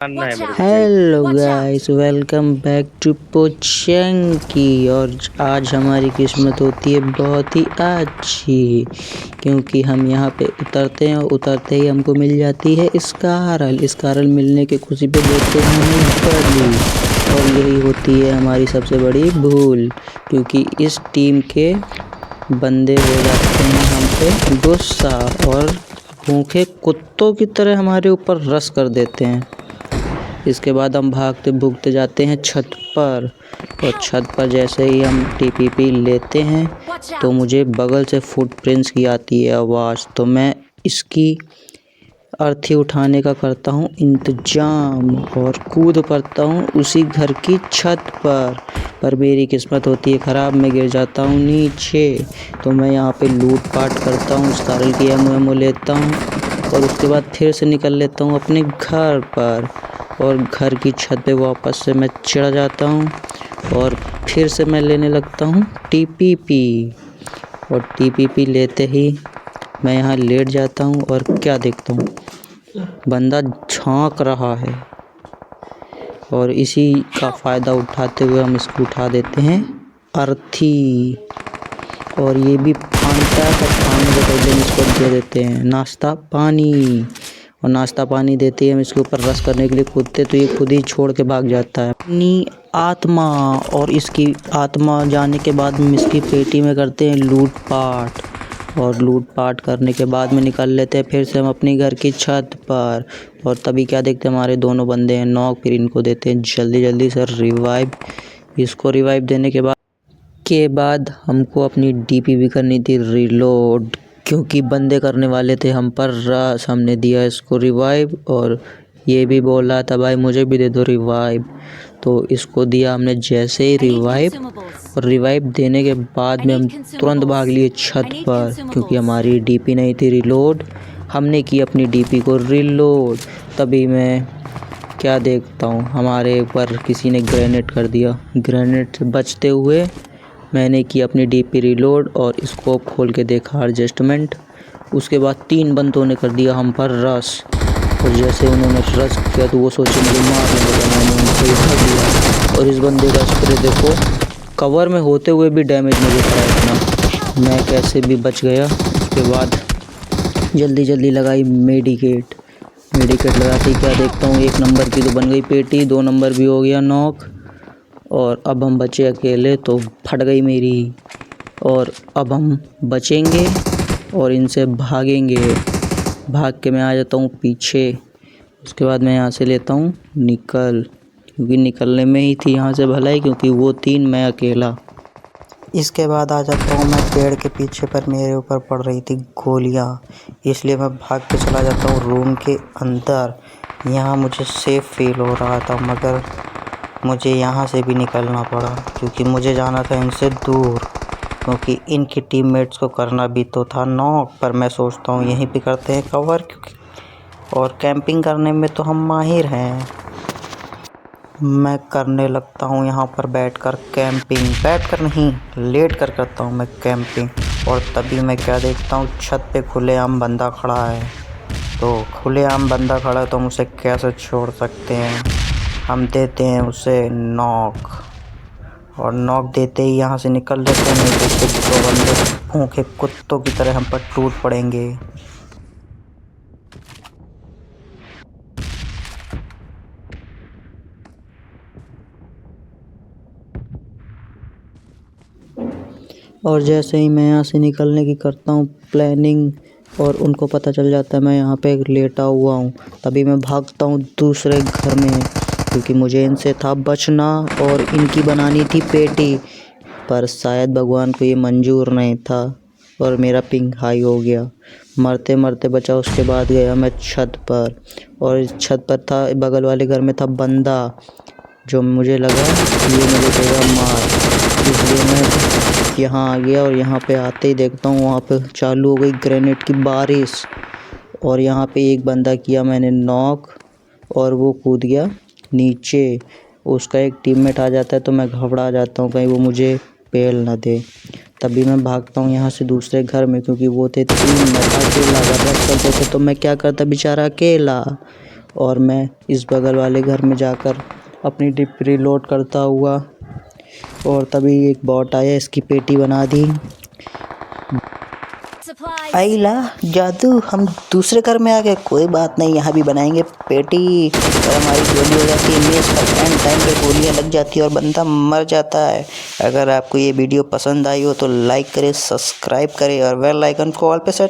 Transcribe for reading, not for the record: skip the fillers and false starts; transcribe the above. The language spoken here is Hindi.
जानना है मेरे को भाई। Hello guys, welcome back to पोचंकी। और आज हमारी किस्मत होती है बहुत ही अच्छी, क्योंकि हम यहाँ पे उतरते हैं और उतरते ही हमको मिल जाती है स्कारल मिलने की खुशी पे देते हैं हमें बलि। और यही होती है हमारी सबसे बड़ी भूल, क्योंकि इस टीम के बंदे हो जाते हैं हम पे गुस्सा और भूखे कुत्तों की तरह हमारे ऊपर रस कर देते हैं। इसके बाद हम भागते भूगते जाते हैं छत पर, और छत पर जैसे ही हम टीपीपी लेते हैं तो मुझे बगल से फुटप्रिंट्स की आती है आवाज़। तो मैं इसकी अर्थी उठाने का करता हूँ इंतजाम और कूद पड़ता हूँ उसी घर की छत पर मेरी किस्मत होती है ख़राब, मैं गिर जाता हूँ नीचे। तो मैं यहाँ पे लूट पाट करता हूँ, स्कारल की एमओ लेता हूँ और उसके बाद फिर से निकल लेता हूँ अपने घर पर, और घर की छत पे वापस से मैं चढ़ जाता हूँ और फिर से मैं लेने लगता हूँ टीपीपी। और टीपीपी लेते ही मैं यहाँ लेट जाता हूँ और क्या देखता हूँ, बंदा झांक रहा है। और इसी का फ़ायदा उठाते हुए हम इसको उठा देते हैं अर्थी, और ये भी फानता है। पर फानने से पहले हम इसको दे देते हैं नाश्ता पानी, और नाश्ता पानी देते ही हम इसके ऊपर रस करने के लिए कूदते तो ये खुद ही छोड़ के भाग जाता है अपनी आत्मा। और इसकी आत्मा जाने के बाद हम इसकी पेटी में करते हैं लूटपाट, और लूटपाट करने के बाद में निकल लेते हैं फिर से हम अपनी घर की छत पर। और तभी क्या देखते हैं, हमारे दोनों बंदे हैं नॉक। फिर इनको देते हैं जल्दी जल्दी से रिवाइव। इसको रिवाइव देने के बाद हमको अपनी डीपी भी करनी थी रिलोड, क्योंकि बंदे करने वाले थे हम पर रश। हमने दिया इसको रिवाइव और ये भी बोल रहा था भाई मुझे भी दे दो रिवाइव, तो इसको दिया हमने जैसे ही रिवाइव। और रिवाइव देने के बाद में हम तुरंत भाग लिए छत पर, क्योंकि हमारी डीपी नहीं थी रिलोड। हमने की अपनी डीपी को रिलोड, तभी मैं क्या देखता हूँ हमारे ऊपर किसी ने ग्रेनेड कर दिया। ग्रेनेड से बचते हुए मैंने की अपनी डीपी रिलोड और स्कोप खोल के देखा एडजस्टमेंट। उसके बाद 3 बंदों ने कर दिया हम पर रश, और जैसे उन्होंने रश किया तो वो सोचे मुझे मारने लगा। मैंने उनको ही दिया और इस बंदे का स्प्रे देखो, कवर में होते हुए भी डैमेज मुझे पड़ा इतना, मैं कैसे भी बच गया। उसके बाद जल्दी जल्दी लगाई मेडिकेट लगाते ही क्या देखता हूँ 1 नंबर की तो बन गई पेटी, 2 नंबर भी हो गया नॉक, और अब हम बचे अकेले तो फट गई मेरी। और अब हम बचेंगे और इनसे भागेंगे। भाग के मैं आ जाता हूँ पीछे। उसके बाद मैं यहाँ से लेता हूँ क्योंकि निकलने में ही थी यहाँ से भलाई, क्योंकि वो 3 मैं अकेला। इसके बाद आ जाता हूँ मैं पेड़ के पीछे पर, मेरे ऊपर पड़ रही थी गोलियाँ, इसलिए मैं भाग के चला जाता हूँ रूम के अंदर। यहाँ मुझे सेफ फील हो रहा था, मगर मुझे यहाँ से भी निकलना पड़ा क्योंकि मुझे जाना था इनसे दूर, क्योंकि इनकी टीममेट्स को करना भी तो था नॉक। पर मैं सोचता हूँ यहीं पे करते हैं कवर, क्योंकि और कैंपिंग करने में तो हम माहिर हैं। मैं करने लगता हूँ यहाँ पर बैठकर कैंपिंग, बैठकर नहीं लेट कर करता हूँ मैं कैंपिंग। और तभी मैं क्या देखता हूँ, छत पे खुलेआम बंदा खड़ा है। तो खुलेआम बंदा खड़ा है तो हम उसे कैसे छोड़ सकते हैं। हम देते हैं उसे नॉक, और नॉक देते ही यहाँ से निकल लेते हैं, नहीं तो फिर 2 बंदे भूखे कुत्तों की तरह हम पर टूट पड़ेंगे। और जैसे ही मैं यहाँ से निकलने की करता हूँ प्लानिंग और उनको पता चल जाता है मैं यहाँ पे लेटा हुआ हूँ, तभी मैं भागता हूँ दूसरे घर में, क्योंकि मुझे इनसे था बचना और इनकी बनानी थी पेटी। पर शायद भगवान को ये मंजूर नहीं था और मेरा पिंग हाई हो गया, मरते मरते बचा। उसके बाद गया मैं छत पर, और इस छत पर था बगल वाले घर में था बंदा, जो मुझे लगा ये मुझे देगा मार, इसलिए मैं यहाँ आ गया। और यहाँ पे आते ही देखता हूँ वहाँ पे चालू हो गई ग्रेनेड की बारिश, और यहाँ पे एक बंदा किया मैंने नॉक और वो कूद गया नीचे। उसका एक टीममेट आ जाता है तो मैं घबरा जाता हूँ कहीं वो मुझे पेल ना दे। तभी मैं भागता हूँ यहाँ से दूसरे घर में, क्योंकि वो थे 3, मैं था अकेला। अगर रश करते थे तो मैं क्या करता बेचारा अकेला। और मैं इस बगल वाले घर में जाकर अपनी डिप रीलोड करता हुआ, और तभी एक बॉट आया, इसकी पेटी बना दी। आइला जादू, हम दूसरे घर में आ गए। कोई बात नहीं, यहाँ भी बनाएंगे पेटी। और हमारी गोली हो जाती है मेज पर, एंड टाइम पे गोलियाँ लग जाती है और बंदा मर जाता है। अगर आपको ये वीडियो पसंद आई हो तो लाइक करें, सब्सक्राइब करें और बेल आइकन को ऑल पे सेट